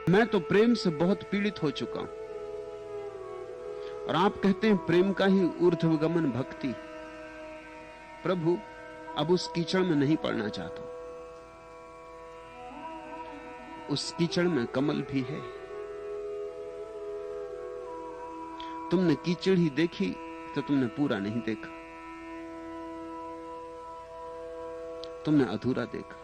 मैं तो प्रेम से बहुत पीड़ित हो चुका हूं। और आप कहते हैं प्रेम का ही ऊर्ध्वगमन भक्ति। प्रभु, अब उस कीचड़ में नहीं पड़ना चाहता। उस कीचड़ में कमल भी है। तुमने कीचड़ ही देखी तो तुमने पूरा नहीं देखा, तुमने अधूरा देखा।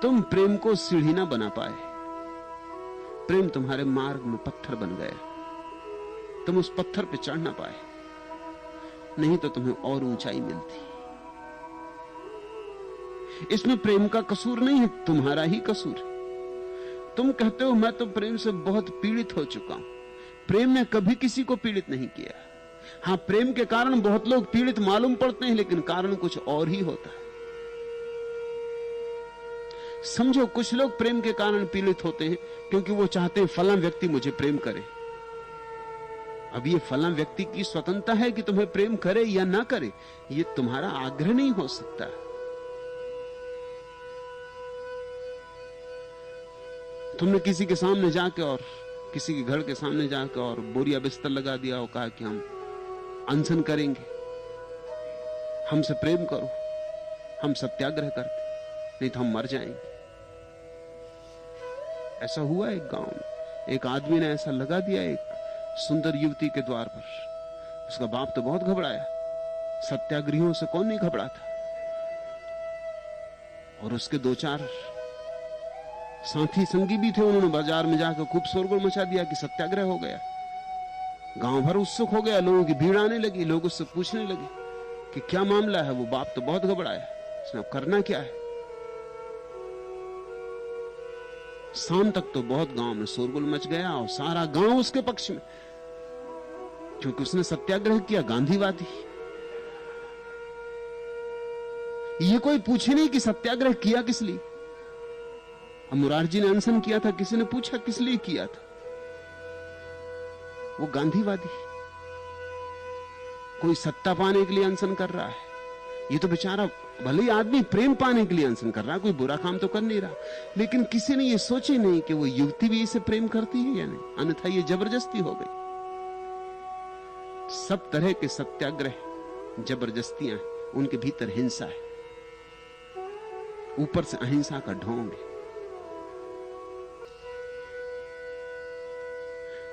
तुम प्रेम को सीढ़ी ना बना पाए। प्रेम तुम्हारे मार्ग में पत्थर बन गया, तुम उस पत्थर पे चढ़ ना पाए, नहीं तो तुम्हें और ऊंचाई मिलती। इसमें प्रेम का कसूर नहीं है, तुम्हारा ही कसूर है। तुम कहते हो मैं तो प्रेम से बहुत पीड़ित हो चुका हूं। प्रेम ने कभी किसी को पीड़ित नहीं किया। हां, प्रेम के कारण बहुत लोग पीड़ित मालूम पड़ते हैं, लेकिन कारण कुछ और ही होता है। समझो, कुछ लोग प्रेम के कारण पीड़ित होते हैं क्योंकि वो चाहते हैं फलां व्यक्ति मुझे प्रेम करे। अब ये फलां व्यक्ति की स्वतंत्रता है कि तुम्हें प्रेम करे या ना करे, ये तुम्हारा आग्रह नहीं हो सकता। तुमने किसी के सामने जाके और किसी के घर के सामने जाकर और बोरिया बिस्तर लगा दिया और कहा कि हम अनशन करेंगे, हमसे प्रेम करो, हम सत्याग्रह करते, नहीं तो हम मर जाएंगे। ऐसा हुआ एक गांव में, एक आदमी ने ऐसा लगा दिया एक सुंदर युवती के द्वार पर। उसका बाप तो बहुत घबराया, सत्याग्रहियों से कौन नहीं घबराता। और उसके दो चार साथी संगी भी थे, उन्होंने बाजार में जाकर खूब शोरगुल मचा दिया कि सत्याग्रह हो गया। गांव भर उत्सुक हो गया, लोगों की भीड़ आने लगी, लोग उससे पूछने लगे कि क्या मामला है। वो बाप तो बहुत घबराया, उसने करना क्या है। शाम तक तो बहुत गांव में शोरगुल मच गया और सारा गांव उसके पक्ष में, क्योंकि उसने सत्याग्रह किया, गांधीवादी। ये कोई पूछे नहीं कि सत्याग्रह किया किस लिए। मुरारजी ने अनशन किया था, किसी ने पूछा किस लिए किया था। वो गांधीवादी, कोई सत्ता पाने के लिए अनशन कर रहा है। ये तो बेचारा भले ही आदमी प्रेम पाने के लिए अनशन कर रहा है, कोई बुरा काम तो कर नहीं रहा, लेकिन किसी ने ये सोचे नहीं कि वो युवती भी इसे प्रेम करती है या नहीं, अन्यथा ये जबरदस्ती हो गई। सब तरह के सत्याग्रह जबरदस्तियां, उनके भीतर हिंसा है, ऊपर से अहिंसा का ढोंग है।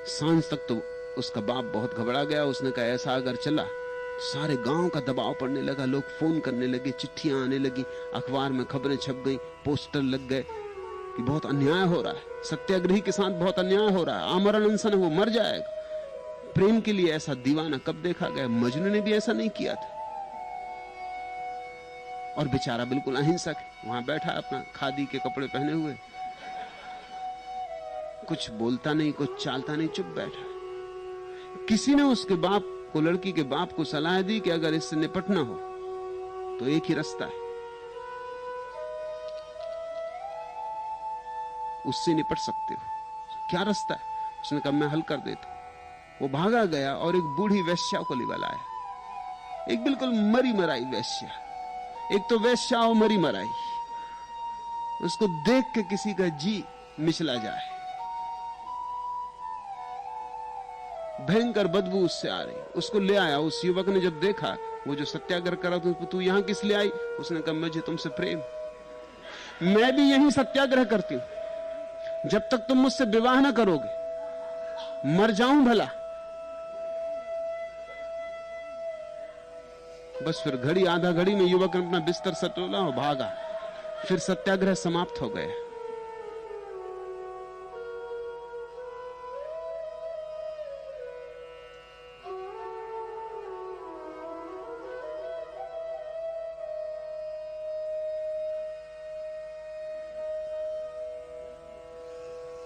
सांझ तक तो उसका बाप बहुत घबरा गया। उसने कहा ऐसा अगर चला सारे गांव का दबाव पड़ने लगा, लोग फोन करने लगे, चिट्ठियां आने लगी, अखबार में खबरें छप गई, पोस्टर लग गए कि बहुत अन्याय हो रहा है, सत्याग्रही के साथ बहुत अन्याय हो रहा है, आमरण अनशन है, वो मर जाएगा। प्रेम के लिए ऐसा दीवाना कब देखा गया। मजनू ने भी ऐसा नहीं किया था। और बेचारा बिल्कुल अहिंसक है, वहां बैठा अपना खादी के कपड़े पहने हुए, कुछ बोलता नहीं, कुछ चालता नहीं, चुप बैठा। किसी ने उसके बाप को, लड़की के बाप को सलाह दी कि अगर इससे निपटना हो तो एक ही रास्ता है, उससे निपट सकते हो। क्या रास्ता है? उसने कहा मैं हल कर देता हूं। वो भागा गया और एक बूढ़ी वेश्या को लेवा लाया, एक बिल्कुल मरी मराई वेश्या। एक तो वेश्या और मरी मराई, उसको देख के किसी का जी मिचला जाए। भयंकर बदबू उससे आ रही, उसको ले आया। उस युवक ने जब देखा, वो जो सत्याग्रह करा था, तू यहां किस लिए आई? उसने कहा मुझे तुमसे प्रेम, मैं भी यही सत्याग्रह करती हूं, जब तक तुम मुझसे विवाह ना करोगे मर जाऊं भला। बस फिर घड़ी आधा घड़ी में युवक ने अपना बिस्तर सटोला और भागा। फिर सत्याग्रह समाप्त हो गया।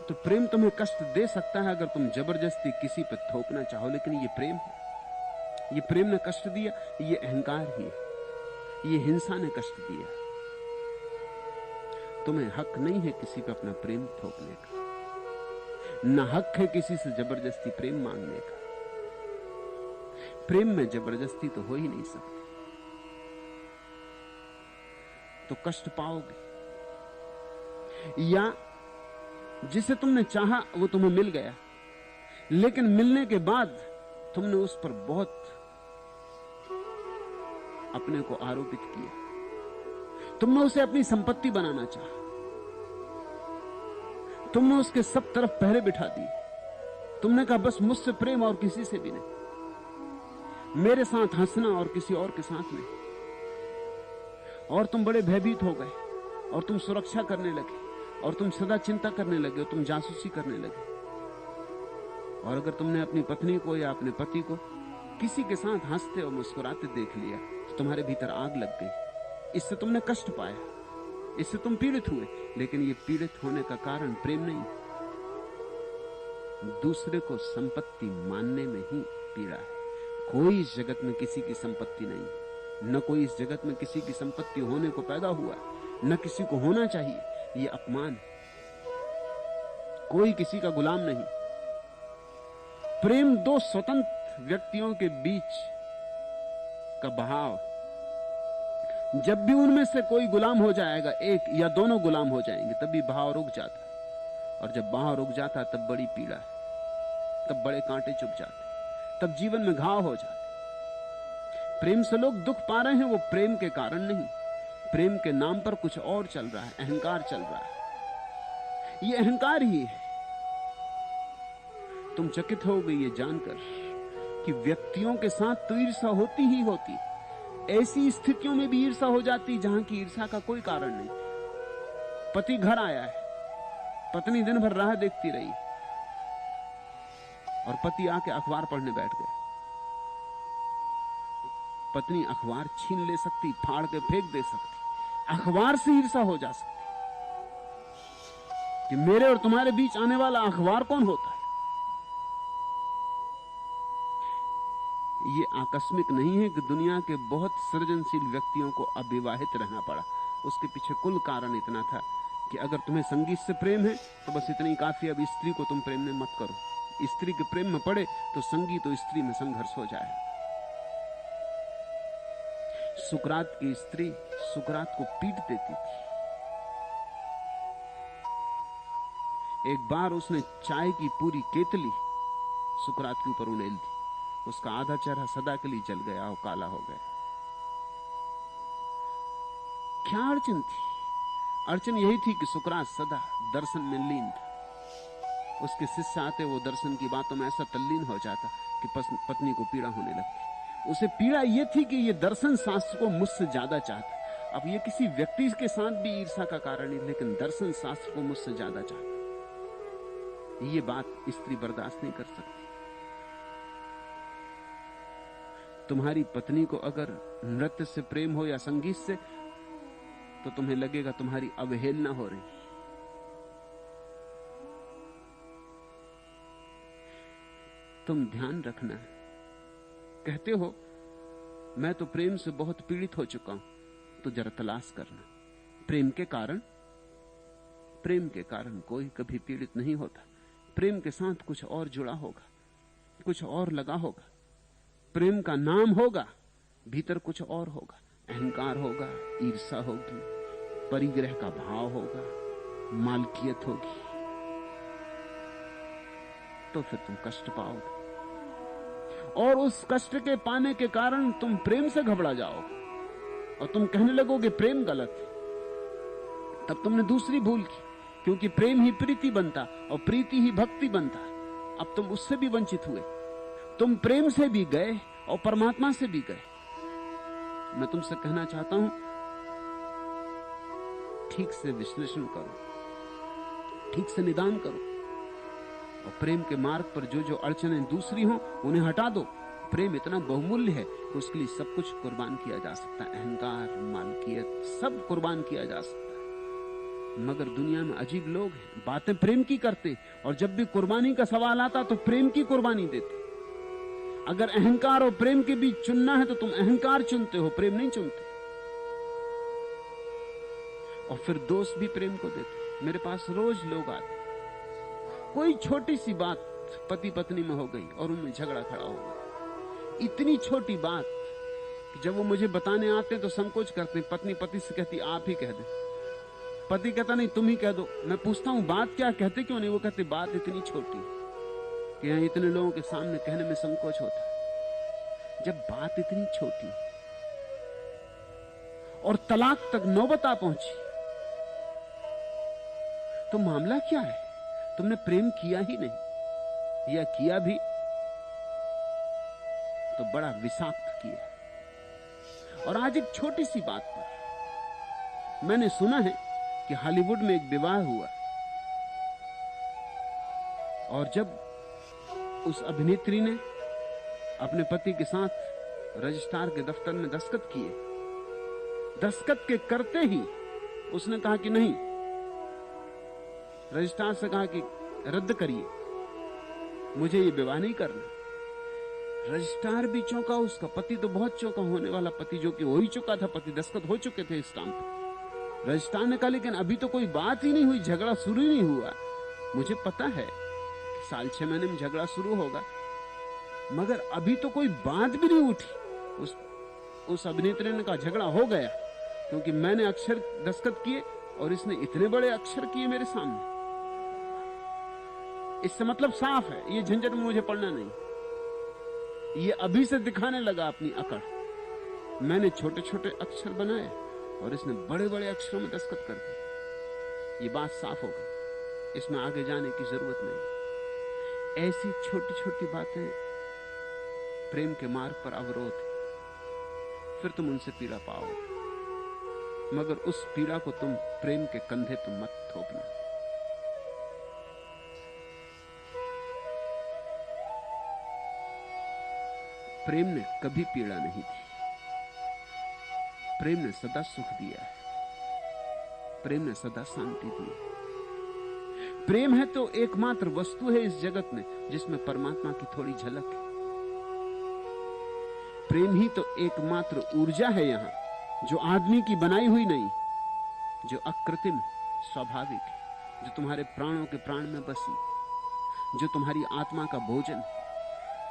तो प्रेम तुम्हें कष्ट दे सकता है अगर तुम जबरदस्ती किसी पर थोपना चाहो, लेकिन ये प्रेम है। ये प्रेम ने कष्ट दिया, ये अहंकार ही है, ये हिंसा ने कष्ट दिया। तुम्हें हक नहीं है किसी पर अपना प्रेम थोपने का, ना हक है किसी से जबरदस्ती प्रेम मांगने का। प्रेम में जबरदस्ती तो हो ही नहीं सकती, तो कष्ट पाओगे। या जिसे तुमने चाहा वो तुम्हें मिल गया, लेकिन मिलने के बाद तुमने उस पर बहुत अपने को आरोपित किया। तुमने उसे अपनी संपत्ति बनाना चाहा, तुमने उसके सब तरफ पहरे बिठा दी। तुमने कहा बस मुझसे प्रेम और किसी से भी नहीं, मेरे साथ हंसना और किसी और के साथ नहीं। और तुम बड़े भयभीत हो गए और तुम सुरक्षा करने लगे और तुम सदा चिंता करने लगे और तुम जासूसी करने लगे। और अगर तुमने अपनी पत्नी को या अपने पति को किसी के साथ हंसते और मुस्कुराते देख लिया तो तुम्हारे भीतर आग लग गई। इससे तुमने कष्ट पाया, इससे तुम पीड़ित हुए, लेकिन ये पीड़ित होने का कारण प्रेम नहीं, दूसरे को संपत्ति मानने में ही पीड़ा है। कोई इस जगत में किसी की संपत्ति नहीं, न कोई इस जगत में किसी की संपत्ति होने को पैदा हुआ, न किसी को होना चाहिए। ये अपमान है। कोई किसी का गुलाम नहीं। प्रेम दो स्वतंत्र व्यक्तियों के बीच का बहाव। जब भी उनमें से कोई गुलाम हो जाएगा, एक या दोनों गुलाम हो जाएंगे, तभी बहाव रुक जाता है। और जब बहाव रुक जाता तब बड़ी पीड़ा है, तब बड़े कांटे चुभ जाते, तब जीवन में घाव हो जाते। प्रेम से लोग दुख पा रहे हैं, वो प्रेम के कारण नहीं, प्रेम के नाम पर कुछ और चल रहा है, अहंकार चल रहा है। ये अहंकार ही है। तुम चकित हो गई ये जानकर कि व्यक्तियों के साथ तो ईर्ष्या होती ही होती, ऐसी स्थितियों में भी ईर्ष्या हो जाती जहां की ईर्ष्या का कोई कारण नहीं। पति घर आया है, पत्नी दिन भर राह देखती रही और पति आके अखबार पढ़ने बैठ गए। पत्नी अखबार छीन ले सकती, फाड़ के फेंक दे सकती, अखबार से ईर्ष्या हो जा सकती कि मेरे और तुम्हारे बीच आने वाला अखबार कौन होता है। ये आकस्मिक नहीं है कि दुनिया के बहुत सृजनशील व्यक्तियों को अविवाहित रहना पड़ा। उसके पीछे कुल कारण इतना था कि अगर तुम्हें संगीत से प्रेम है तो बस इतनी काफी, अब स्त्री को तुम प्रेम में मत करो। स्त्री के प्रेम में पड़े तो संगीत और स्त्री में संघर्ष हो जाए। सुकरात की स्त्री सुकरात को पीट देती थी। एक बार उसने चाय की पूरी केतली सुकरात के ऊपर उड़ेल दी। उसका आधा चेहरा सदा के लिए जल गया और काला हो गया। क्या अड़चन थी? अड़चन यही थी कि सुकरात सदा दर्शन में लीन था। उसके शिष्य आते, वो दर्शन की बातों में ऐसा तल्लीन हो जाता कि पत्नी को पीड़ा होने लगती। उसे पीड़ा यह थी कि ये दर्शन शास्त्र को मुझसे ज्यादा चाहता। अब ये किसी व्यक्ति के साथ भी ईर्ष्या का कारण नहीं, लेकिन दर्शन शास्त्र को मुझसे ज्यादा चाहता। ये बात स्त्री बर्दाश्त नहीं कर सकती। तुम्हारी पत्नी को अगर नृत्य से प्रेम हो या संगीत से, तो तुम्हें लगेगा तुम्हारी अवहेलना हो रही। तुम ध्यान रखना, कहते हो मैं तो प्रेम से बहुत पीड़ित हो चुका हूं, तो जरा तलाश करना प्रेम के कारण। प्रेम के कारण कोई कभी पीड़ित नहीं होता। प्रेम के साथ कुछ और जुड़ा होगा, कुछ और लगा होगा। प्रेम का नाम होगा, भीतर कुछ और होगा। अहंकार होगा, ईर्ष्या होगी, परिग्रह का भाव होगा, मालकियत होगी। तो फिर तुम कष्ट पाओगे और उस कष्ट के पाने के कारण तुम प्रेम से घबरा जाओगे और तुम कहने लगोगे प्रेम गलत है। तब तुमने दूसरी भूल की, क्योंकि प्रेम ही प्रीति बनता और प्रीति ही भक्ति बनता। अब तुम उससे भी वंचित हुए। तुम प्रेम से भी गए और परमात्मा से भी गए। मैं तुमसे कहना चाहता हूं, ठीक से विश्लेषण करो, ठीक से निदान करो और प्रेम के मार्ग पर जो जो अड़चनें दूसरी हों उन्हें हटा दो। प्रेम इतना बहुमूल्य है कि उसके लिए सब कुछ कुर्बान किया जा सकता है। अहंकार, मालकियत, सब कुर्बान किया जा सकता है। मगर दुनिया में अजीब लोग हैं, बातें प्रेम की करते और जब भी कुर्बानी का सवाल आता तो प्रेम की कुर्बानी देते। अगर अहंकार और प्रेम के बीच चुनना है तो तुम अहंकार चुनते हो, प्रेम नहीं चुनते। और फिर दोष भी प्रेम को देते। मेरे पास रोज लोग आते, कोई छोटी सी बात पति पत्नी में हो गई और उनमें झगड़ा खड़ा हो गया। इतनी छोटी बात कि जब वो मुझे बताने आते हैं तो संकोच करते हैं। पत्नी पति से कहती आप ही कह दे, पति कहता नहीं तुम ही कह दो। मैं पूछता हूं बात क्या, कहते क्यों नहीं? वो कहते बात इतनी छोटी कि यहां इतने लोगों के सामने कहने में संकोच होता है। जब बात इतनी छोटी और तलाक तक नौबत आ पहुंची तो मामला क्या है? तुमने प्रेम किया ही नहीं, या किया भी तो बड़ा विषाक्त किया। और आज एक छोटी सी बात पर मैंने सुना है कि हॉलीवुड में एक विवाह हुआ और जब उस अभिनेत्री ने अपने पति के साथ रजिस्ट्रार के दफ्तर में दस्तखत किए, दस्तखत के करते ही उसने कहा कि नहीं, रजिस्ट्रार से कहा कि रद्द करिए, मुझे ये विवाह नहीं करना। रजिस्ट्रार भी चौंका, उसका पति तो बहुत चौंका, होने वाला पति जो कि हो ही चुका था, पति दस्तखत हो चुके थे स्टाम्प पे। रजिस्ट्रार ने कहा लेकिन अभी तो कोई बात ही नहीं हुई, झगड़ा शुरू ही नहीं हुआ। मुझे पता है कि साल 6 महीने में झगड़ा शुरू होगा, मगर अभी तो कोई बात भी नहीं उठी। उस अभिनेत्री ने कहा झगड़ा हो गया क्योंकि मैंने अक्षर दस्तखत किए और इसने इतने बड़े अक्षर किए मेरे सामने। इससे मतलब साफ है, ये झंझट में मुझे पढ़ना नहीं। ये अभी से दिखाने लगा अपनी अकड़। मैंने छोटे छोटे अक्षर बनाए और इसने बड़े बड़े अक्षरों में दस्तखत कर दी। ये बात साफ हो गई, इसमें आगे जाने की जरूरत नहीं। ऐसी छोटी छोटी बातें प्रेम के मार्ग पर अवरोध है। फिर तुम उनसे पीड़ा पाओगे, मगर उस पीड़ा को तुम प्रेम के कंधे पर मत थोपना। प्रेम ने कभी पीड़ा नहीं दी, प्रेम ने सदा सुख दिया है, प्रेम ने सदा शांति दी है। प्रेम है तो एकमात्र वस्तु है इस जगत में जिसमें परमात्मा की थोड़ी झलक है। प्रेम ही तो एकमात्र ऊर्जा है यहां, जो आदमी की बनाई हुई नहीं, जो अकृत्रिम स्वाभाविक है, जो तुम्हारे प्राणों के प्राण में बसी, जो तुम्हारी आत्मा का भोजन।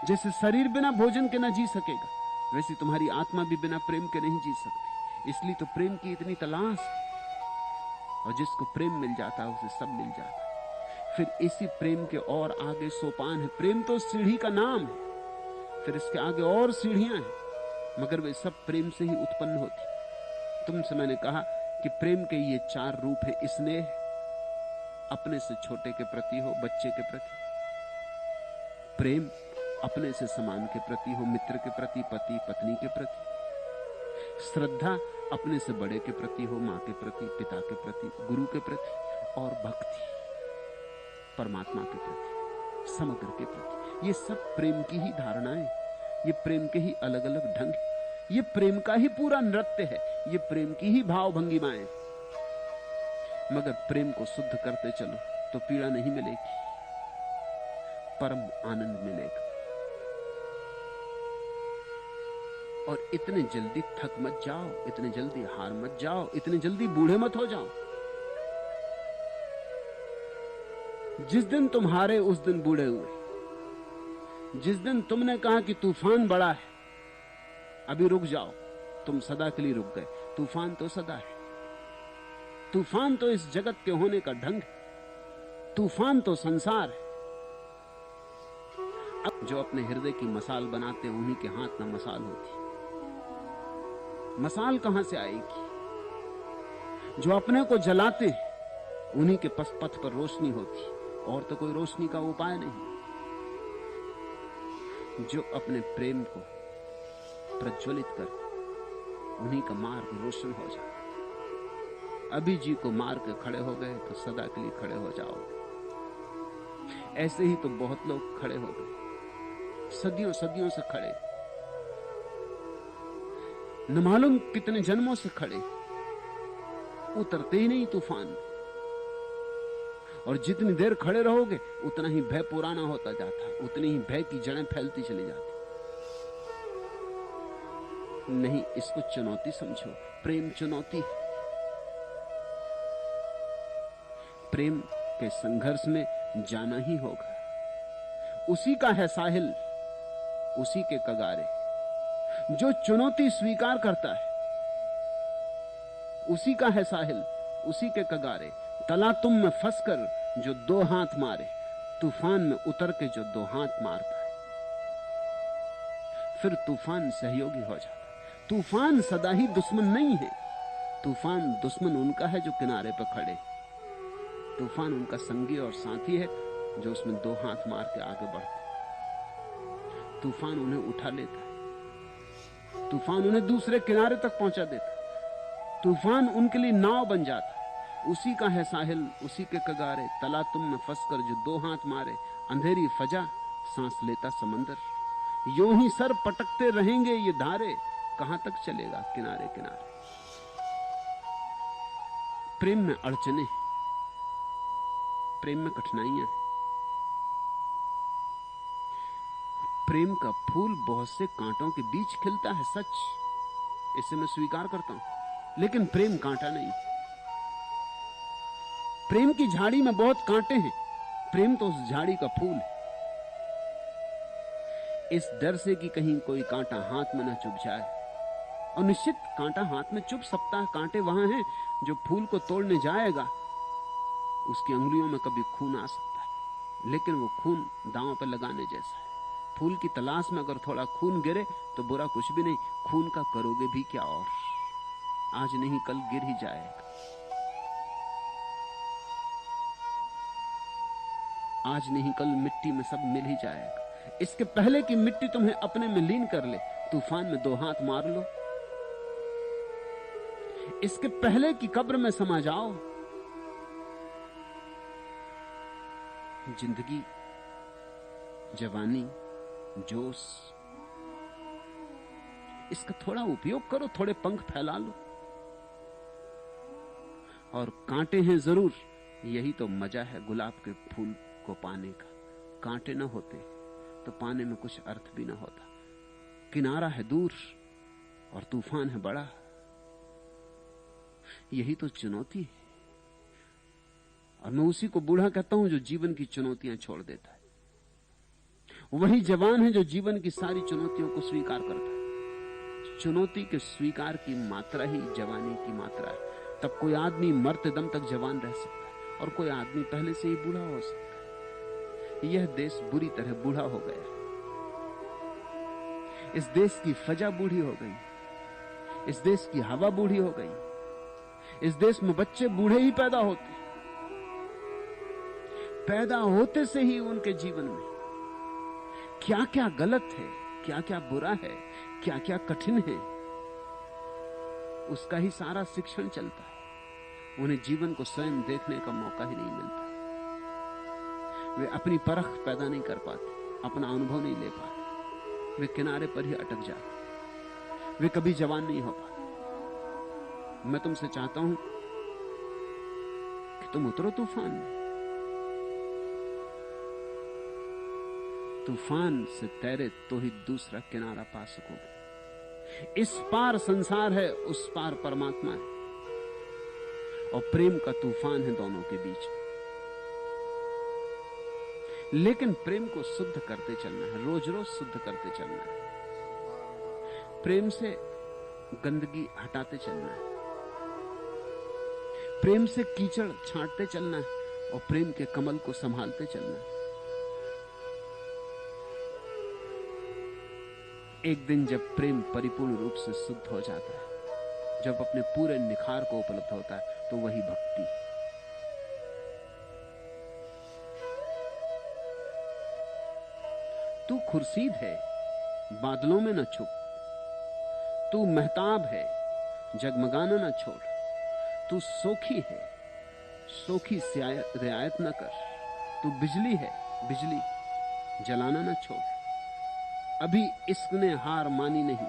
जैसे शरीर बिना भोजन के ना जी सकेगा, वैसे तुम्हारी आत्मा भी बिना प्रेम के नहीं जी सकती। इसलिए तो प्रेम की इतनी तलाश है, और जिसको प्रेम मिल जाता है उसे सब मिल जाता है। फिर इसी प्रेम के और आगे सोपान है। प्रेम तो सीढ़ी का नाम है, फिर इसके आगे और सीढ़ियां हैं, मगर वे सब प्रेम से ही उत्पन्न होती। तुमसे मैंने कहा कि प्रेम के ये 4 रूप हैं। स्नेह अपने से छोटे के प्रति हो, बच्चे के प्रति। प्रेम अपने से समान के प्रति हो, मित्र के प्रति, पति पत्नी के प्रति। श्रद्धा अपने से बड़े के प्रति हो, मां के प्रति, पिता के प्रति, गुरु के प्रति। और भक्ति परमात्मा के प्रति, समग्र के प्रति। ये सब प्रेम की ही धारणाएं, ये प्रेम के ही अलग अलग ढंग है, ये प्रेम का ही पूरा नृत्य है, ये प्रेम की ही भाव भंगिमाएं। मगर प्रेम को शुद्ध करते चलो तो पीड़ा नहीं मिलेगी, परम आनंद मिलेगा। और इतने जल्दी थक मत जाओ, इतने जल्दी हार मत जाओ, इतने जल्दी बूढ़े मत हो जाओ। जिस दिन तुम हारे उस दिन बूढ़े हुए। जिस दिन तुमने कहा कि तूफान बड़ा है, अभी रुक जाओ, तुम सदा के लिए रुक गए। तूफान तो सदा है, तूफान तो इस जगत के होने का ढंग है, तूफान तो संसार है। अब जो अपने हृदय की मसाल बनाते उन्हीं के हाथ में मसाल होती। मसाल कहां से आएगी? जो अपने को जलाते उन्हीं के पथ पर रोशनी होती, और तो कोई रोशनी का उपाय नहीं। जो अपने प्रेम को प्रज्वलित करते उन्हीं का मार्ग रोशन हो जाए। अभी जी को मार के खड़े हो गए तो सदा के लिए खड़े हो जाओगे। ऐसे ही तो बहुत लोग खड़े हो गए, सदियों सदियों से खड़े, न मालूम कितने जन्मों से खड़े, उतरते ही नहीं तूफान। और जितनी देर खड़े रहोगे उतना ही भय पुराना होता जाता है, उतनी ही भय की जड़ें फैलती चली जाती। नहीं, इसको चुनौती समझो। प्रेम चुनौती है। प्रेम के संघर्ष में जाना ही होगा। उसी का है साहिल, उसी के कगारे। जो चुनौती स्वीकार करता है उसी का है साहिल, उसी के कगारे, तला तुम में फंस कर जो दो हाथ मारे, तूफान में उतर के जो दो हाथ मारता है, फिर तूफान सहयोगी हो जाता है। तूफान सदा ही दुश्मन नहीं है, तूफान दुश्मन उनका है जो किनारे पर खड़े, तूफान उनका संगी और साथी है जो उसमें दो हाथ मार के आगे बढ़ते। तूफान उन्हें उठा लेता है, तूफान उन्हें दूसरे किनारे तक पहुंचा देता, तूफान उनके लिए नाव बन जाता। उसी का है साहिल, उसी के कगारे, तला तुम में फंसकर जो दो हाथ मारे, अंधेरी फजा सांस लेता समंदर, यूं ही सर पटकते रहेंगे ये धारे, कहां तक चलेगा किनारे किनारे। प्रेम में अड़चने, प्रेम में कठिनाइयां हैं। प्रेम का फूल बहुत से कांटों के बीच खिलता है, सच, इसे मैं स्वीकार करता हूं, लेकिन प्रेम कांटा नहीं। प्रेम की झाड़ी में बहुत कांटे हैं, प्रेम तो उस झाड़ी का फूल है। इस डर से कि कहीं कोई कांटा हाथ में ना चुभ जाए, और निश्चित कांटा हाथ में चुभ सकता है, कांटे वहां हैं। जो फूल को तोड़ने जाएगा उसकी अंगुलियों में कभी खून आ सकता है, लेकिन वो खून दांव पर लगाने जैसा है। फूल की तलाश में अगर थोड़ा खून गिरे तो बुरा कुछ भी नहीं, खून का करोगे भी क्या, और आज नहीं कल गिर ही जाएगा। आज नहीं कल मिट्टी में सब मिल ही जाएगा। इसके पहले कि मिट्टी तुम्हें अपने में लीन कर ले, तूफान में दो हाथ मार लो। इसके पहले कि कब्र में समा जाओ, जिंदगी, जवानी, जोश, इसका थोड़ा उपयोग करो, थोड़े पंख फैला लो। और कांटे हैं जरूर, यही तो मजा है गुलाब के फूल को पाने का। कांटे ना होते तो पाने में कुछ अर्थ भी ना होता। किनारा है दूर और तूफान है बड़ा, यही तो चुनौती है। और मैं उसी को बूढ़ा कहता हूं जो जीवन की चुनौतियां छोड़ देता है। वही जवान है जो जीवन की सारी चुनौतियों को स्वीकार करता है। चुनौती के स्वीकार की मात्रा ही जवानी की मात्रा है। तब कोई आदमी मरते दम तक जवान रह सकता है, और कोई आदमी पहले से ही बूढ़ा हो सकता है। यह देश बुरी तरह बूढ़ा हो गया। इस देश की फजा बूढ़ी हो गई, इस देश की हवा बूढ़ी हो गई। इस देश में बच्चे बूढ़े ही पैदा होते, पैदा होते से ही उनके जीवन में क्या क्या गलत है, क्या क्या बुरा है, क्या क्या कठिन है, उसका ही सारा शिक्षण चलता है। उन्हें जीवन को स्वयं देखने का मौका ही नहीं मिलता। वे अपनी परख पैदा नहीं कर पाते, अपना अनुभव नहीं ले पाते, वे किनारे पर ही अटक जाते, वे कभी जवान नहीं हो पाते। मैं तुमसे चाहता हूं कि तुम उतरो तूफान में, तूफान से तैरे तो ही दूसरा किनारा पा सकोगे। इस पार संसार है, उस पार परमात्मा है, और प्रेम का तूफान है दोनों के बीच। लेकिन प्रेम को शुद्ध करते चलना है, रोज रोज शुद्ध करते चलना है। प्रेम से गंदगी हटाते चलना है, प्रेम से कीचड़ छांटते चलना है, और प्रेम के कमल को संभालते चलना है। एक दिन जब प्रेम परिपूर्ण रूप से शुद्ध हो जाता है, जब अपने पूरे निखार को उपलब्ध होता है, तो वही भक्ति। तू खुर्शीद है, बादलों में न छुप, तू महताब है, जगमगाना न छोड़, तू सोखी है, सोखी से रियायत न कर, तू बिजली है, बिजली जलाना न छोड़। अभी इश्क ने हार मानी नहीं,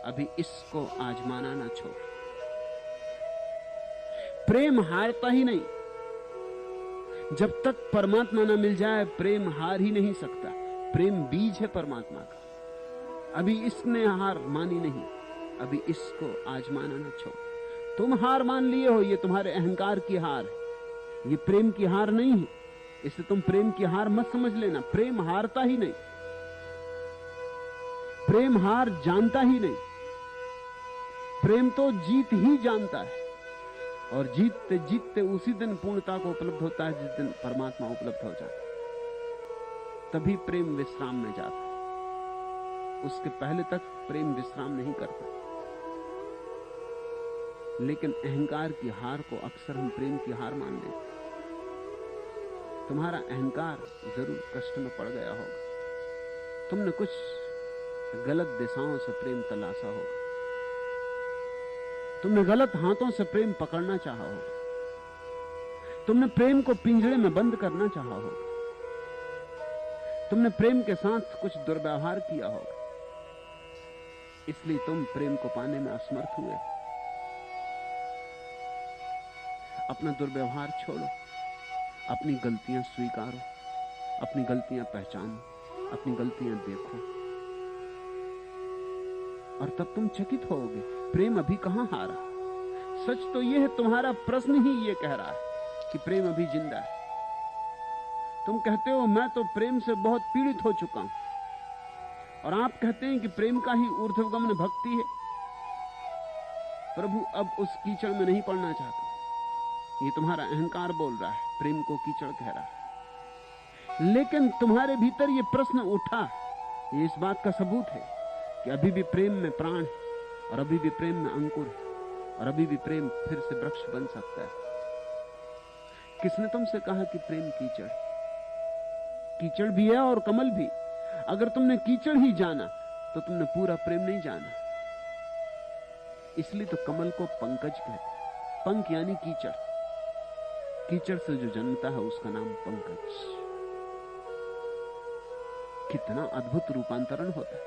अभी इसको आजमाना न छोड़। प्रेम हारता ही नहीं। जब तक परमात्मा न मिल जाए, प्रेम हार ही नहीं सकता। प्रेम बीज है परमात्मा का। अभी इसने हार मानी नहीं, अभी इसको आजमाना न छोड़। तुम हार मान लिए हो, ये तुम्हारे अहंकार की हार है, ये प्रेम की हार नहीं है। इससे तुम प्रेम की हार मत समझ लेना। प्रेम हारता ही नहीं, प्रेम हार जानता ही नहीं, प्रेम तो जीत ही जानता है। और जीतते जीतते उसी दिन पूर्णता को उपलब्ध होता है जिस दिन परमात्मा उपलब्ध हो जाता है। तभी प्रेम विश्राम में जाता है। उसके पहले तक प्रेम विश्राम नहीं करता। लेकिन अहंकार की हार को अक्सर हम प्रेम की हार मान लेते हैं। तुम्हारा अहंकार जरूर कष्ट में पड़ गया होगा। तुमने कुछ गलत दिशाओं से प्रेम तलाशा होगा। तुमने गलत हाथों से प्रेम पकड़ना चाहा होगा। तुमने प्रेम को पिंजरे में बंद करना चाहा होगा। तुमने प्रेम के साथ कुछ दुर्व्यवहार किया होगा। इसलिए तुम प्रेम को पाने में असमर्थ हुए। अपना दुर्व्यवहार छोड़ो, अपनी गलतियां स्वीकारो, अपनी गलतियां पहचानो, अपनी गलतियां देखो, और तब तुम चकित होगे प्रेम अभी कहां हारा। सच तो यह है, तुम्हारा प्रश्न ही यह कह रहा है कि प्रेम अभी जिंदा है। तुम कहते हो मैं तो प्रेम से बहुत पीड़ित हो चुका हूं, और आप कहते हैं कि प्रेम का ही ऊर्ध्वगमन भक्ति है। प्रभु अब उस कीचड़ में नहीं पड़ना चाहता। ये तुम्हारा अहंकार बोल रहा है, प्रेम को कीचड़ कह रहा है। लेकिन तुम्हारे भीतर ये प्रश्न उठा, ये इस बात का सबूत है कि अभी भी प्रेम में प्राण है, और अभी भी प्रेम में अंकुर है, और अभी भी प्रेम फिर से वृक्ष बन सकता है। किसने तुमसे कहा कि प्रेम कीचड़? कीचड़ भी है और कमल भी। अगर तुमने कीचड़ ही जाना तो तुमने पूरा प्रेम नहीं जाना। इसलिए तो कमल को पंकज कहते। पंख यानी कीचड़। कीचड़ से जो जन्मता है उसका नाम पंकज। कितना अद्भुत रूपांतरण होता है।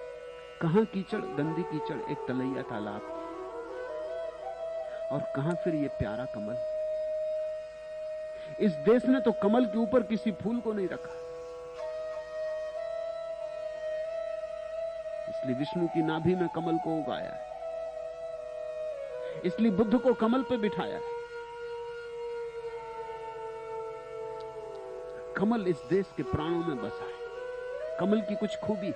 कहां कीचड़, गंदी कीचड़ एक तलैया तालाब, और कहां फिर ये प्यारा कमल। इस देश ने तो कमल के ऊपर किसी फूल को नहीं रखा। इसलिए विष्णु की नाभि में कमल को उगाया है। इसलिए बुद्ध को कमल पे बिठाया है। कमल इस देश के प्राणों में बसा है। कमल की कुछ खूबी,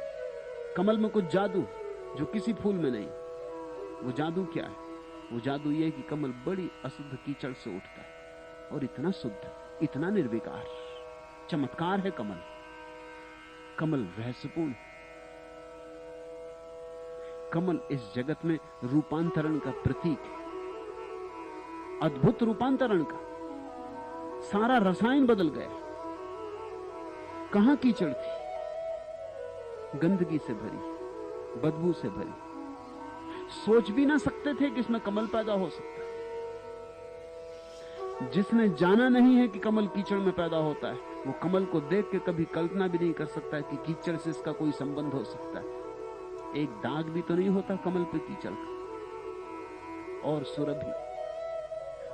कमल में कुछ जादू जो किसी फूल में नहीं। वो जादू क्या है? वो जादू ये कि कमल बड़ी अशुद्ध कीचड़ से उठता है और इतना शुद्ध, इतना निर्विकार, चमत्कार है कमल। कमल रहस्यपूर्ण। कमल इस जगत में रूपांतरण का प्रतीक है, अद्भुत रूपांतरण का। सारा रसायन बदल गया। कहां कीचड़ थी? गंदगी से भरी, बदबू से भरी। सोच भी ना सकते थे कि इसमें कमल पैदा हो सकता है। जिसने जाना नहीं है कि कमल कीचड़ में पैदा होता है, वो कमल को देख के कभी कल्पना भी नहीं कर सकता है कि कीचड़ से इसका कोई संबंध हो सकता है। एक दाग भी तो नहीं होता कमल पे कीचड़ का। और सुरभि,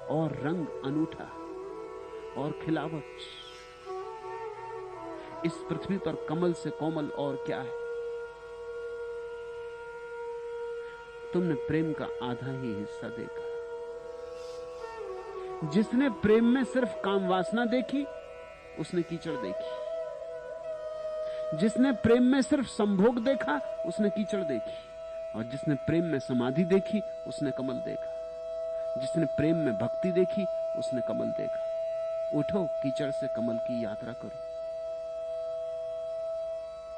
और रंग अनूठा, और खिलावट। इस पृथ्वी पर कमल से कोमल और क्या है? तुमने प्रेम का आधा ही हिस्सा देखा। जिसने प्रेम में सिर्फ काम वासना देखी, उसने कीचड़ देखी। जिसने प्रेम में सिर्फ संभोग देखा, उसने कीचड़ देखी। और जिसने प्रेम में समाधि देखी, उसने कमल देखा। जिसने प्रेम में भक्ति देखी, उसने कमल देखा। उठो, कीचड़ से कमल की यात्रा करो।